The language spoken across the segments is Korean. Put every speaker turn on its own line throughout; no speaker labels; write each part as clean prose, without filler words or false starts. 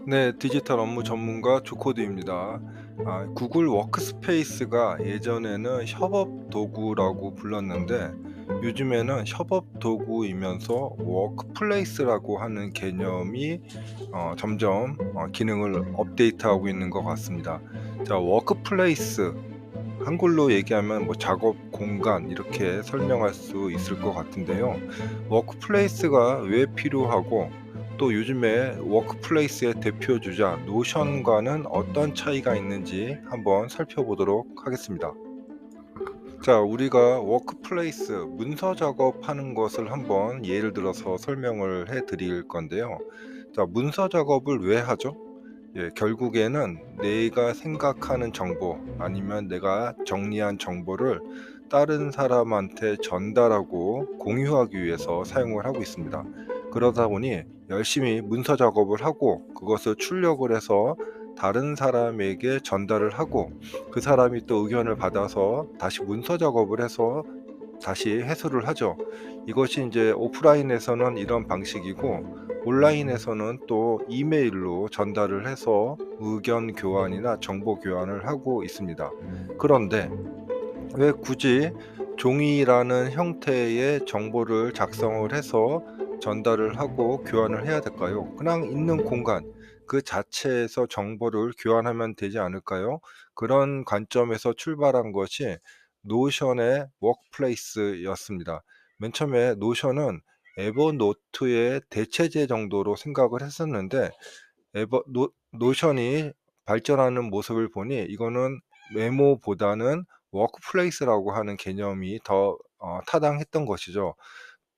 네, 디지털 업무 전문가 조코드입니다. 구글 워크스페이스가 예전에는 협업 도구라고 불렀는데 요즘에는 협업 도구이면서 워크플레이스라고 하는 개념이 점점 기능을 업데이트하고 있는 것 같습니다. 자, 워크플레이스 한글로 얘기하면 뭐 작업 공간 이렇게 설명할 수 있을 것 같은데요. 워크플레이스가 왜 필요하고 또 요즘에 워크플레이스의 대표 주자 노션과는 어떤 차이가 있는지 한번 살펴보도록 하겠습니다. 자, 우리가 워크플레이스 문서 작업하는 것을 한번 예를 들어서 설명을 해 드릴 건데요. 자, 문서 작업을 왜 하죠? 예, 결국에는 내가 생각하는 정보 아니면 내가 정리한 정보를 다른 사람한테 전달하고 공유하기 위해서 사용을 하고 있습니다. 그러다 보니 열심히 문서 작업을 하고 그것을 출력을 해서 다른 사람에게 전달을 하고 그 사람이 또 의견을 받아서 다시 문서 작업을 해서 다시 해소를 하죠. 이것이 이제 오프라인에서는 이런 방식이고 온라인에서는 또 이메일로 전달을 해서 의견 교환이나 정보 교환을 하고 있습니다. 그런데 왜 굳이 종이라는 형태의 정보를 작성을 해서 전달을 하고 교환을 해야 될까요? 그냥 있는 공간 그 자체에서 정보를 교환하면 되지 않을까요? 그런 관점에서 출발한 것이 노션의 워크플레이스였습니다. 맨 처음에 노션은 에버노트의 대체제 정도로 생각을 했었는데 노션이 발전하는 모습을 보니 이거는 메모보다는 워크플레이스라고 하는 개념이 더 타당했던 것이죠.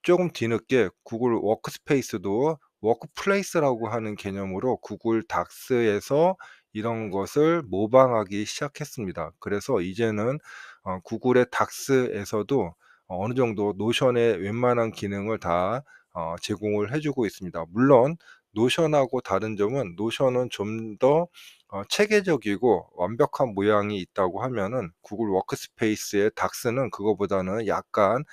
조금 뒤늦게 구글 워크스페이스도 워크플레이스라고 하는 개념으로 구글 닥스에서 이런 것을 모방하기 시작했습니다. 그래서 이제는 구글의 닥스에서도 어느 정도 노션의 웬만한 기능을 다 제공을 해 주고 있습니다. 물론 노션하고 다른 점은 노션은 좀 더 체계적이고 완벽한 모양이 있다고 하면은 구글 워크스페이스의 닥스는 그거보다는 약간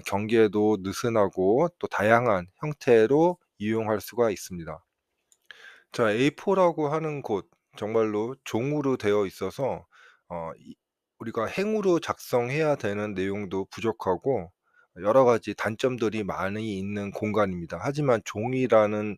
경계도 느슨하고 또 다양한 형태로 이용할 수가 있습니다. 자, A4라고 하는 곳 정말로 종으로 되어 있어서 우리가 행으로 작성해야 되는 내용도 부족하고 여러 가지 단점들이 많이 있는 공간입니다. 하지만 종이라는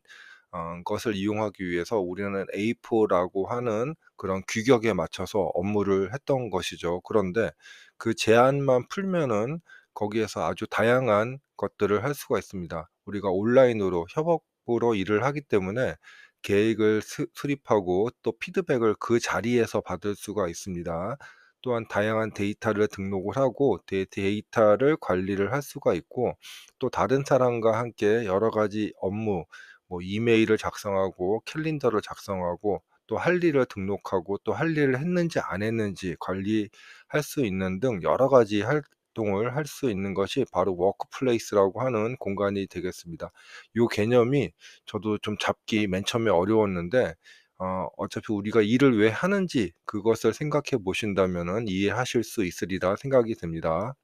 것을 이용하기 위해서 우리는 A4라고 하는 그런 규격에 맞춰서 업무를 했던 것이죠. 그런데 그 제한만 풀면은 거기에서 아주 다양한 것들을 할 수가 있습니다. 우리가 온라인으로 협업으로 일을 하기 때문에 계획을 수립하고 또 피드백을 그 자리에서 받을 수가 있습니다. 또한 다양한 데이터를 등록을 하고 데이터를 관리를 할 수가 있고 또 다른 사람과 함께 여러 가지 업무 뭐 이메일을 작성하고 캘린더를 작성하고 또 할 일을 등록하고 또 할 일을 했는지 안 했는지 관리할 수 있는 등 여러 가지 활동을 할 수 있는 것이 바로 워크플레이스라고 하는 공간이 되겠습니다. 요 개념이 저도 좀 잡기 맨 처음에 어려웠는데 어차피 우리가 일을 왜 하는지 그것을 생각해 보신다면은 이해하실 수 있으리라 생각이 듭니다.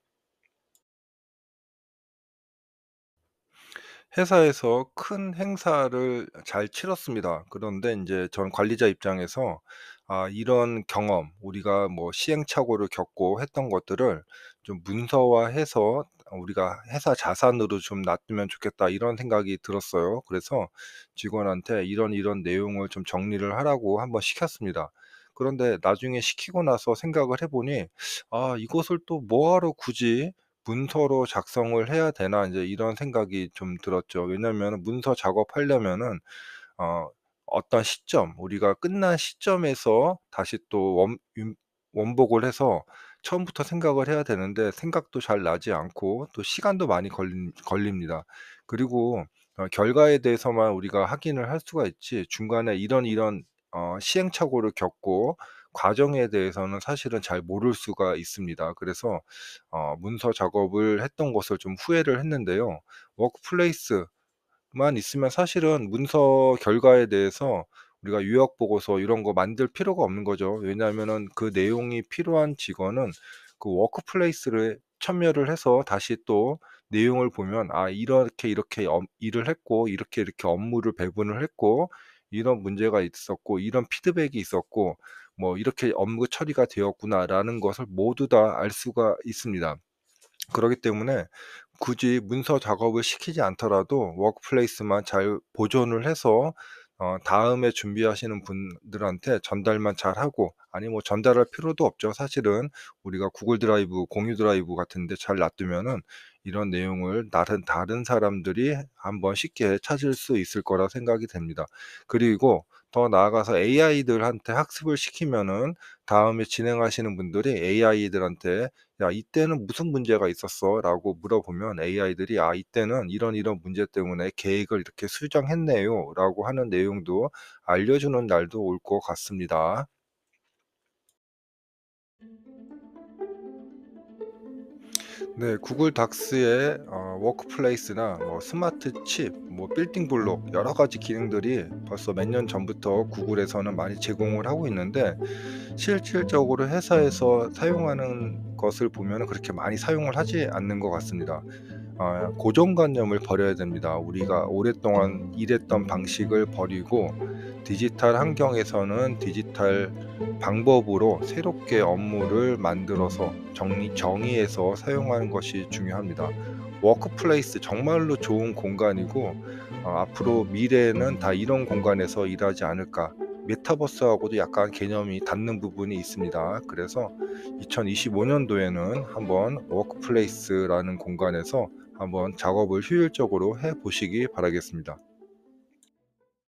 회사에서 큰 행사를 잘 치렀습니다. 그런데 인제 전 관리자 입장에서 이런 경험 우리가 뭐 시행착오를 겪고 했던 것들을 좀 문서화해서 우리가 '회사 자산으로 좀 놔두면 좋겠다.' 이런 생각이 들었어요. 그래서 직원한테 이런 내용을 좀 정리를 하라고 한번 시켰습니다. 그런데 나중에 시키고 나서 생각을 해 보니 '아 이것을 또 뭐하러 굳이 문서로 작성을 해야 되나 인제 이런 생각이 좀 들었죠. 왜냐하면은 문서 작업하려면은 어 어떤 시점 우리가 끝난 시점에서 다시 또 원복을 해서 처음부터 생각을 해야 되는데 생각도 잘 나지 않고 또 시간도 많이 걸립니다. 그리고 결과에 대해서만 우리가 확인을 할 수가 있지 중간에 이런 시행착오를 겪고 과정에 대해서는 사실은 잘 모를 수가 있습니다. 그래서 문서 작업을 했던 것을 좀 후회를 했는데요. 워크플레이스만 있으면 사실은 문서 결과에 대해서 우리가 요약 보고서 이런 거 만들 필요가 없는 거죠. 왜냐하면은 그 내용이 필요한 직원은 그 워크플레이스를 첨예를 해서 다시 또 내용을 보면 '아 이렇게, 이렇게 일을 했고 이렇게 업무를 배분을 했고 이런 문제가 있었고 이런 피드백이 있었고 뭐 이렇게 업무 처리가 되었구나.'라는 것을 모두 다 알 수가 있습니다. 그러기 때문에 굳이 문서 작업을 시키지 않더라도 워크플레이스만 잘 보존을 해서 다음에 준비하시는 분들한테 전달만 잘하고, 아니 뭐 전달할 필요도 없죠. 사실은 우리가 구글 드라이브, 공유 드라이브 같은 데 잘 놔두면은 이런 내용을 다른 사람들이 한번 쉽게 찾을 수 있을 거라 생각이 됩니다. 그리고 더 나아가서 AI들한테 학습을 시키면은 다음에 진행하시는 분들이 AI들한테 "야 이때는 무슨 문제가 있었어?"라고 물어보면 AI들이 "아 이때는 이런 문제 때문에 계획을 이렇게 수정했네요."라고 하는 내용도 알려주는 날도 올 것 같습니다. 네. 구글 닥스의 워크플레이스나 뭐 스마트 칩, 뭐 빌딩 블록 여러 가지 기능들이 벌써 몇 년 전부터 구글에서는 많이 제공을 하고 있는데, 실질적으로 회사에서 사용하는 것을 보면은 그렇게 많이 사용을 하지 않는 것 같습니다. 고정관념을 버려야 됩니다. 우리가 오랫동안 일했던 방식을 버리고 디지털 환경에서는 디지털 방법으로 새롭게 업무를 만들어서 정의해서 사용하는 것이 중요합니다. 워크플레이스 정말로 좋은 공간이고 앞으로 미래에는 다 이런 공간에서 일하지 않을까. 메타버스하고도 약간 개념이 닿는 부분이 있습니다. 그래서 2025년도에는 한번 워크플레이스라는 공간에서 한번 작업을 효율적으로 해 보시기 바라겠습니다.